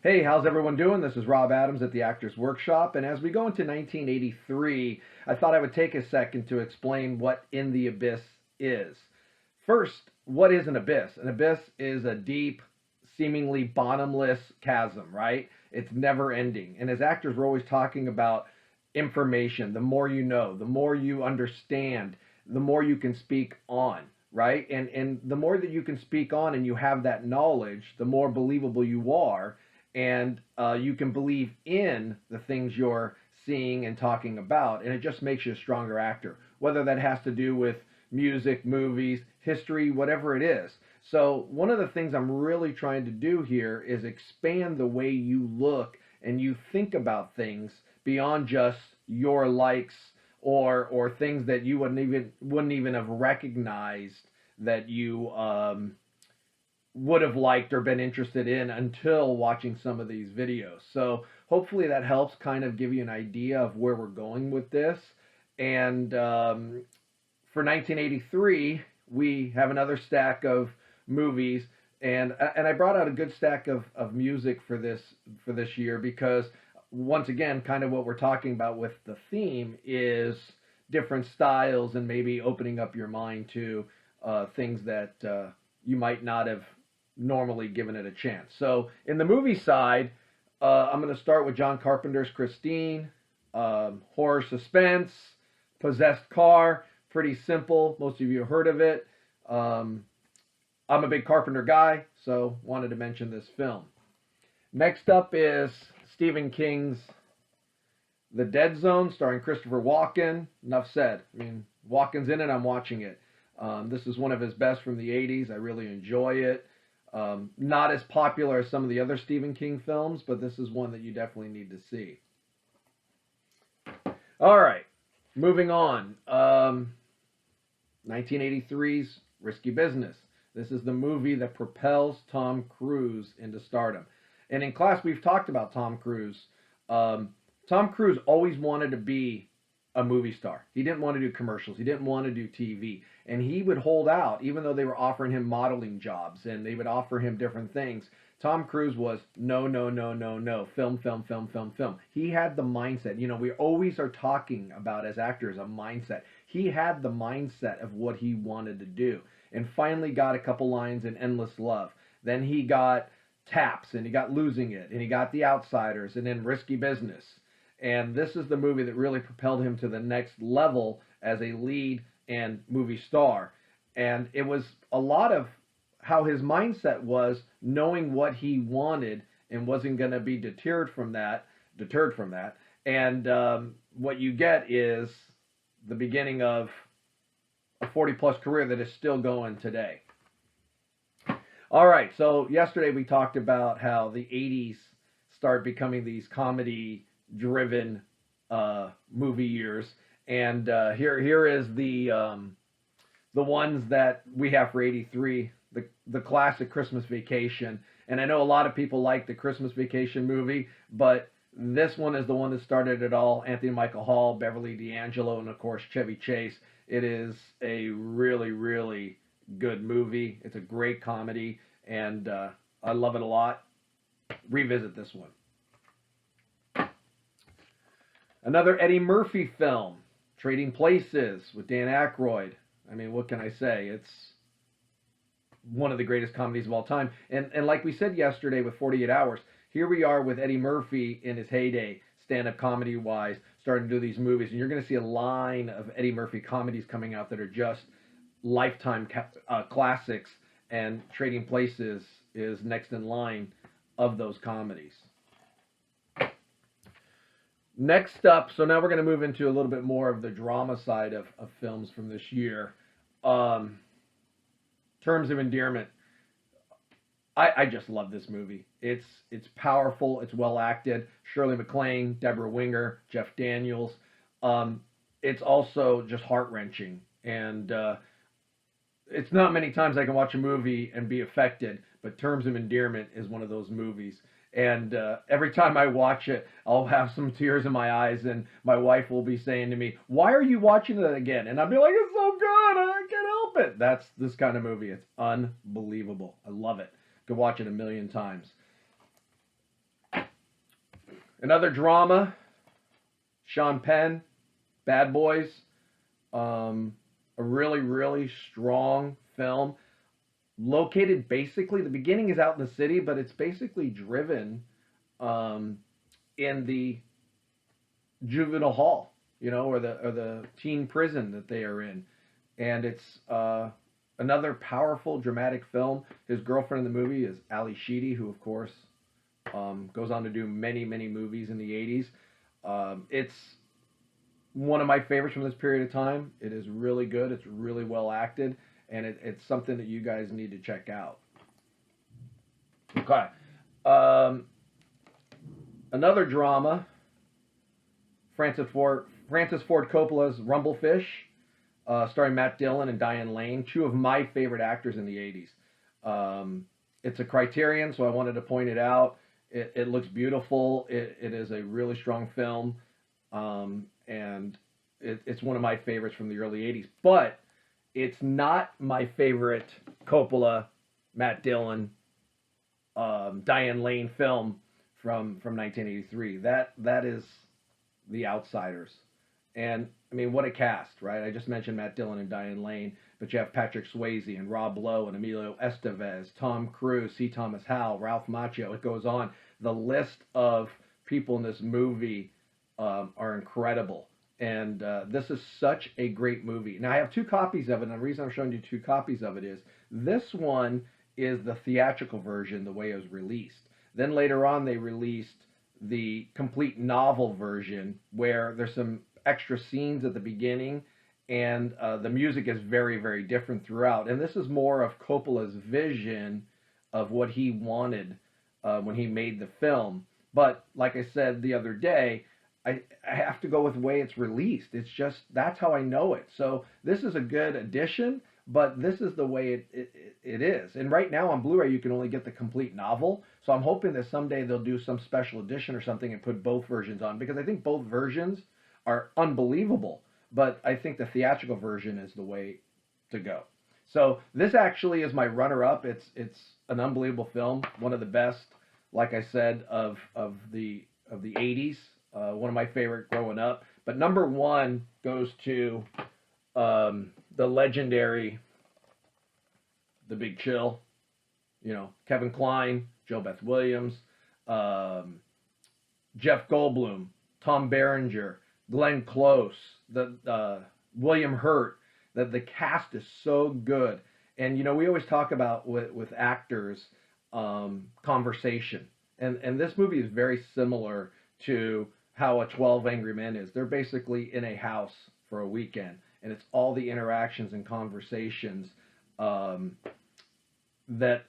Hey, how's everyone doing? This is Rob Adams at the Actors Workshop, and as we go into 1983, I thought I would take a second to explain what In the Abyss is. First, what is an abyss? An abyss is a deep, seemingly bottomless chasm, right? It's never ending. And as actors, we're always talking about information. The more you know, the more you understand, the more you can speak on, right? And the more that you can speak on and you have that knowledge, the more believable you are, and you can believe in the things you're seeing and talking about, and it just makes you a stronger actor, whether that has to do with music, movies, history, whatever it is. So one of the things I'm really trying to do here is expand the way you look and you think about things beyond just your likes or things that you wouldn't even have recognized that you would have liked or been interested in until watching some of these videos. So hopefully that helps kind of give you an idea of where we're going with this. And for 1983, we have another stack of movies, and I brought out a good stack of music for this year because once again, kind of what we're talking about with the theme is different styles and maybe opening up your mind to things that you might not have normally given it a chance. So in the movie side, I'm going to start with John Carpenter's Christine, horror suspense, possessed car, pretty simple. Most of you have heard of it. I'm a big Carpenter guy, so wanted to mention this film. Next up is Stephen King's The Dead Zone, starring Christopher Walken. Enough said. I mean, Walken's in it, I'm watching it. This is one of his best from the 80s. I really enjoy it. Not as popular as some of the other Stephen King films, but this is one that you definitely need to see. All right, moving on. 1983's Risky Business. This is the movie that propels Tom Cruise into stardom. And in class, we've talked about Tom Cruise. Tom Cruise always wanted to be a movie star. He didn't want to do commercials. He didn't want to do TV. And he would hold out, even though they were offering him modeling jobs and they would offer him different things. Tom Cruise was no, no, no, no, no. Film, film, film, film, film. He had the mindset. You know, we always are talking about as actors a mindset. He had the mindset of what he wanted to do. And finally got a couple lines in Endless Love. Then he got Taps, and he got Losing It, and he got The Outsiders, and then Risky Business. And this is the movie that really propelled him to the next level as a lead and movie star. And it was a lot of how his mindset was, knowing what he wanted and wasn't going to be deterred from that. And what you get is the beginning of a 40-plus career that is still going today. All right, so yesterday we talked about how the 80s start becoming these comedy-driven movie years, and here is the ones that we have for 83, the classic Christmas Vacation. And I know a lot of people like the Christmas Vacation movie, but this one is the one that started it all. Anthony Michael Hall, Beverly D'Angelo, and of course Chevy Chase. It is a really, really good movie. It's a great comedy, and I love it a lot. Revisit this one. Another Eddie Murphy film, Trading Places with Dan Aykroyd. I mean, what can I say? It's one of the greatest comedies of all time. And like we said yesterday with 48 Hours, here we are with Eddie Murphy in his heyday, stand-up comedy-wise, starting to do these movies. And you're going to see a line of Eddie Murphy comedies coming out that are just lifetime classics, and Trading Places is next in line of those comedies. Next up, so now we're going to move into a little bit more of the drama side of films from this year. Terms of Endearment. I just love this movie. It's powerful. It's well acted. Shirley MacLaine, Deborah Winger, Jeff Daniels. It's also just heart-wrenching. And it's not many times I can watch a movie and be affected, but Terms of Endearment is one of those movies. And every time I watch it, I'll have some tears in my eyes, and my wife will be saying to me, "Why are you watching it again?" And I'll be like, "It's so good, I can't help it." That's this kind of movie. It's unbelievable. I love it. Could watch it a million times. Another drama, Sean Penn, Bad Boys. A really, really strong film. Located basically, the beginning is out in the city, but it's basically driven um, in the juvenile hall, or the teen prison that they are in, and it's another powerful, dramatic film. His girlfriend in the movie is Ali Sheedy, who of course goes on to do many, many movies in the '80s. It's one of my favorites from this period of time. It is really good. It's really well acted, and it's something that you guys need to check out. Okay. Um, Another drama, Francis Ford Coppola's Rumblefish, starring Matt Dillon and Diane Lane, two of my favorite actors in the '80s. It's a Criterion, so I wanted to point it out. It looks beautiful. It is a really strong film, and it's one of my favorites from the early '80s. But it's not my favorite Coppola, Matt Dillon, Diane Lane film from 1983. That is The Outsiders. And I mean, what a cast, right? I just mentioned Matt Dillon and Diane Lane, but you have Patrick Swayze and Rob Lowe and Emilio Estevez, Tom Cruise, C. Thomas Howell, Ralph Macchio. It goes on. The list of people in this movie are incredible. And this is such a great movie. Now, I have two copies of it, and the reason I'm showing you two copies of it is this one is the theatrical version, the way it was released. Then later on, they released the complete novel version where there's some extra scenes at the beginning, and the music is very, very different throughout. And this is more of Coppola's vision of what he wanted when he made the film. But like I said the other day, I have to go with the way it's released. It's just, that's how I know it. So this is a good addition, but this is the way it is. And right now on Blu-ray, you can only get the complete novel. So I'm hoping that someday they'll do some special edition or something and put both versions on, because I think both versions are unbelievable. But I think the theatrical version is the way to go. So this actually is my runner-up. It's an unbelievable film, one of the best, like I said, of the 80s. One of my favorite growing up. But number one goes to the legendary The Big Chill. Kevin Kline, JoBeth Williams, Jeff Goldblum, Tom Berenger, Glenn Close, William Hurt. The cast is so good. And we always talk about with actors conversation. And this movie is very similar to how a 12 Angry Men is. They're basically in a house for a weekend, and it's all the interactions and conversations that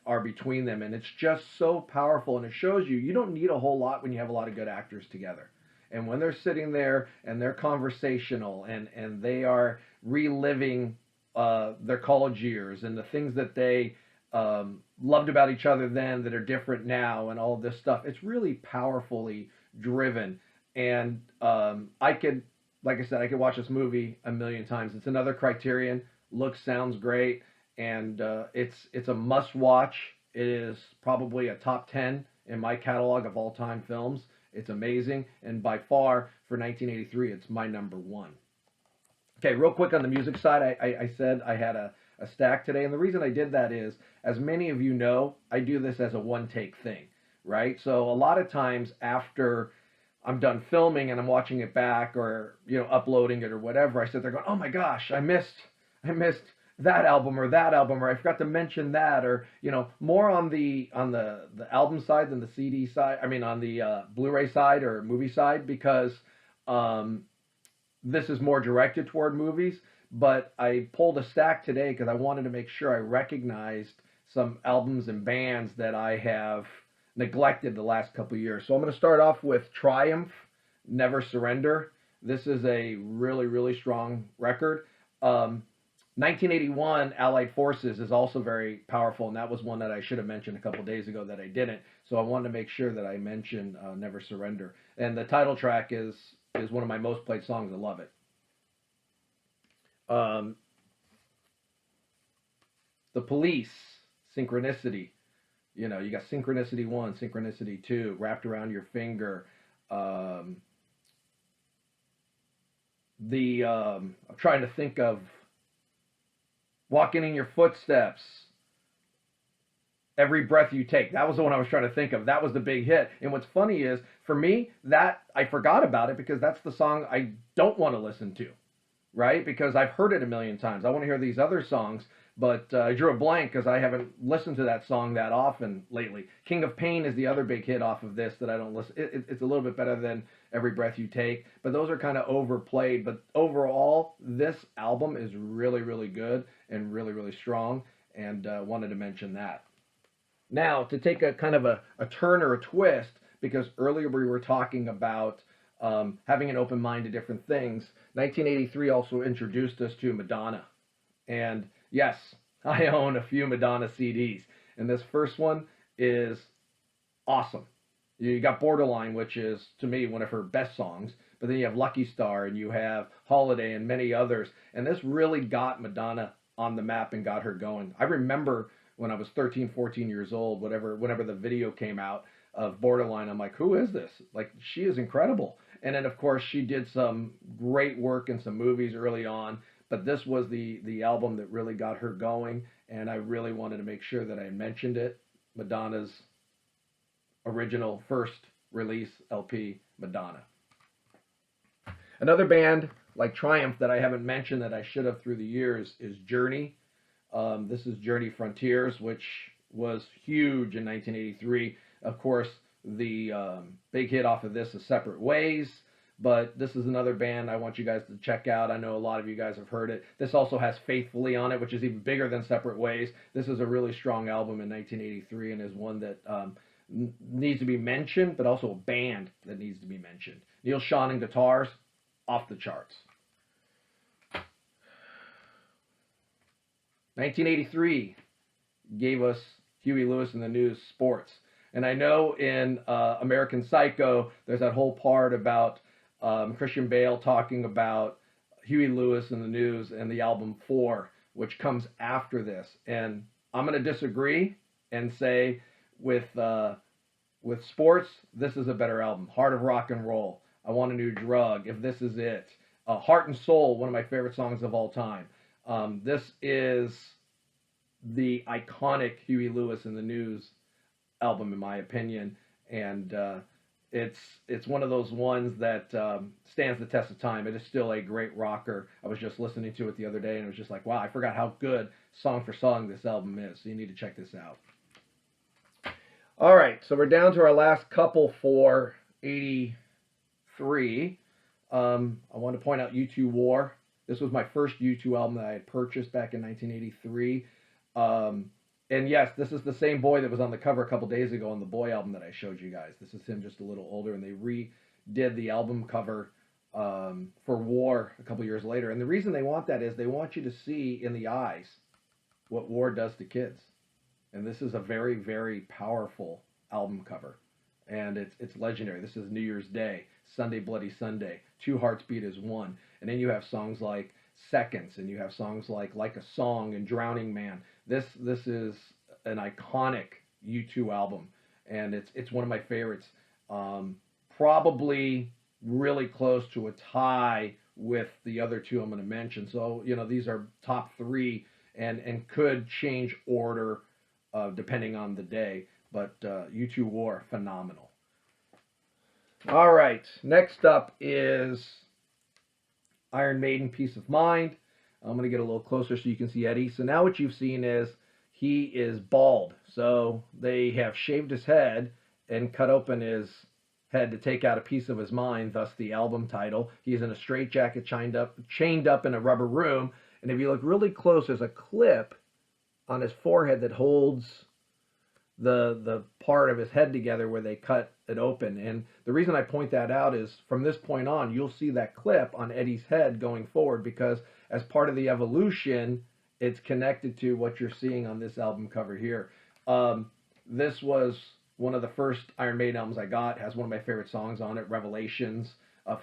are between them, and it's just so powerful, and it shows you don't need a whole lot when you have a lot of good actors together. And when they're sitting there and they're conversational and they are reliving their college years and the things that they loved about each other then that are different now and all this stuff, it's really powerfully driven. And like I said, I could watch this movie a million times. It's another Criterion. Looks, sounds great, and it's a must-watch. It is probably a top 10 in my catalog of all-time films. It's amazing, and by far, for 1983, it's my number one. Okay, real quick on the music side, I said I had a stack today, and the reason I did that is, as many of you know, I do this as a one-take thing, right? So a lot of times after I'm done filming and I'm watching it back or uploading it or whatever, I sit there going, oh my gosh, I missed that album, or I forgot to mention that, or more on the album side than the CD side. I mean on the Blu-ray side or movie side, because this is more directed toward movies. But I pulled a stack today because I wanted to make sure I recognized some albums and bands that I have neglected the last couple of years. So I'm going to start off with Triumph, Never Surrender. This is a really, really strong record. 1981, Allied Forces is also very powerful, and that was one that I should have mentioned a couple of days ago that I didn't. So I wanted to make sure that I mentioned Never Surrender. And the title track is one of my most played songs. I love it. The Police, Synchronicity. You got Synchronicity 1, Synchronicity 2, Wrapped Around Your Finger, Um, I'm trying to think of Walking in Your Footsteps, Every Breath You Take. That was the one I was trying to think of. That was the big hit. And what's funny is, for me, that I forgot about it because that's the song I don't want to listen to, right? Because I've heard it a million times. I want to hear these other songs, but I drew a blank because I haven't listened to that song that often lately. King of Pain is the other big hit off of this that I don't listen. It's a little bit better than Every Breath You Take, but those are kind of overplayed. But overall, this album is really, really good and really, really strong, and wanted to mention that. Now, to take a kind of a turn or a twist, because earlier we were talking about having an open mind to different things, 1983 also introduced us to Madonna. And yes, I own a few Madonna CDs. And this first one is awesome. You got Borderline, which is, to me, one of her best songs. But then you have Lucky Star, and you have Holiday, and many others. And this really got Madonna on the map and got her going. I remember when I was 13, 14 years old, whenever the video came out of Borderline, I'm like, who is this? Like, she is incredible. And then, of course, she did some great work in some movies early on, but this was the album that really got her going, and I really wanted to make sure that I mentioned it. Madonna's original first release LP, Madonna. Another band like Triumph that I haven't mentioned that I should have through the years is Journey. This is Journey Frontiers, which was huge in 1983. Of course, the big hit off of this is Separate Ways, but this is another band I want you guys to check out. I know a lot of you guys have heard it. This also has Faithfully on it, which is even bigger than Separate Ways. This is a really strong album in 1983 and is one that needs to be mentioned, but also a band that needs to be mentioned. Neil Schon and guitars, off the charts. 1983 gave us Huey Lewis and the News Sports. And I know in American Psycho, there's that whole part about Christian Bale talking about Huey Lewis and the News and the album 4, which comes after this. And I'm going to disagree and say with Sports, this is a better album. Heart of Rock and Roll, I Want a New Drug, If This Is It, Heart and Soul, one of my favorite songs of all time. This is the iconic Huey Lewis and the News album, in my opinion, and it's one of those ones that stands the test of time. It is still a great rocker. I was just listening to it the other day, and it was just like, wow, I forgot how good song for song this album is. So you need to check this out. All right, so we're down to our last couple for 83. I want to point out U2 War. This was my first U2 album that I had purchased back in 1983. And yes, this is the same boy that was on the cover a couple days ago on the Boy album that I showed you guys. This is him just a little older, and they redid the album cover for War a couple years later. And the reason they want that is they want you to see in the eyes what War does to kids. And this is a very, very powerful album cover. And it's legendary. This is New Year's Day, Sunday Bloody Sunday, Two Hearts Beat as One. And then you have songs like Seconds, and you have songs like a Song and Drowning Man. This is an iconic U2 album, and it's one of my favorites. Probably really close to a tie with the other two I'm going to mention. So, these are top three and could change order depending on the day. But U2 War, phenomenal. All right, next up is Iron Maiden, Peace of Mind. I'm going to get a little closer so you can see Eddie. So now what you've seen is he is bald. So they have shaved his head and cut open his head to take out a piece of his mind, thus the album title. He's in a straitjacket, chained up in a rubber room. And if you look really close, there's a clip on his forehead that holds the part of his head together where they cut it open. And the reason I point that out is from this point on, you'll see that clip on Eddie's head going forward, because as part of the evolution, it's connected to what you're seeing on this album cover here. This was one of the first Iron Maiden albums I got. It has one of my favorite songs on it, Revelations.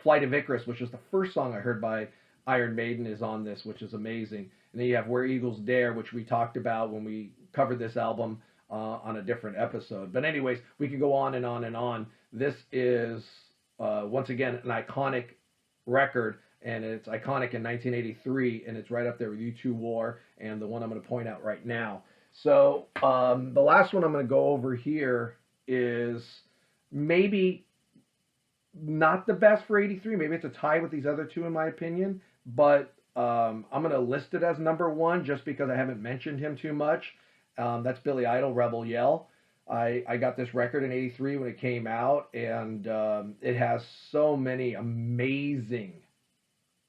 Flight of Icarus, which was the first song I heard by Iron Maiden, is on this, which is amazing. And then you have Where Eagles Dare, which we talked about when we covered this album on a different episode. But anyways, we could go on and on and on. This is once again, an iconic record, and it's iconic in 1983, and it's right up there with U2 War and the one I'm going to point out right now. So the last one I'm going to go over here is maybe not the best for 83. Maybe it's a tie with these other two in my opinion, but I'm going to list it as number one just because I haven't mentioned him too much. That's Billy Idol, Rebel Yell. I got this record in 83 when it came out, and it has so many amazing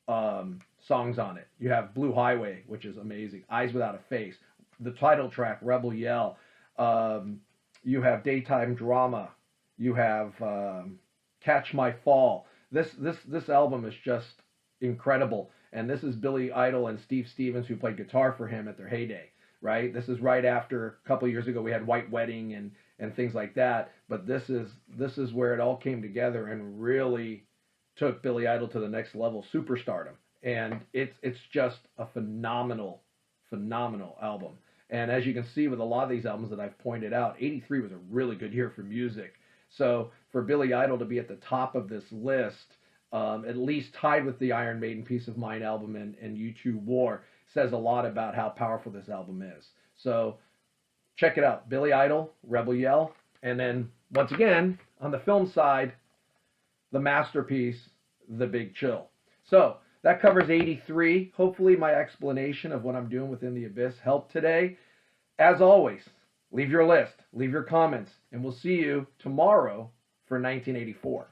songs on it. You have Blue Highway, which is amazing. Eyes Without a Face. The title track, Rebel Yell. You have Daytime Drama. You have Catch My Fall. This album is just incredible. And this is Billy Idol and Steve Stevens, who played guitar for him at their heyday, right? This is right after, a couple years ago, we had White Wedding and things like that. But this is where it all came together and really took Billy Idol to the next level, superstardom. And it's just a phenomenal album. And as you can see with a lot of these albums that I've pointed out, 83 was a really good year for music. So for Billy Idol to be at the top of this list, at least tied with the Iron Maiden Peace of Mind album and U2 War, says a lot about how powerful this album is. So check it out. Billy Idol, Rebel Yell. And then, once again, on the film side, the masterpiece, The Big Chill. So that covers 83. Hopefully my explanation of what I'm doing within the Abyss helped today. As always, leave your list, leave your comments, and we'll see you tomorrow for 1984.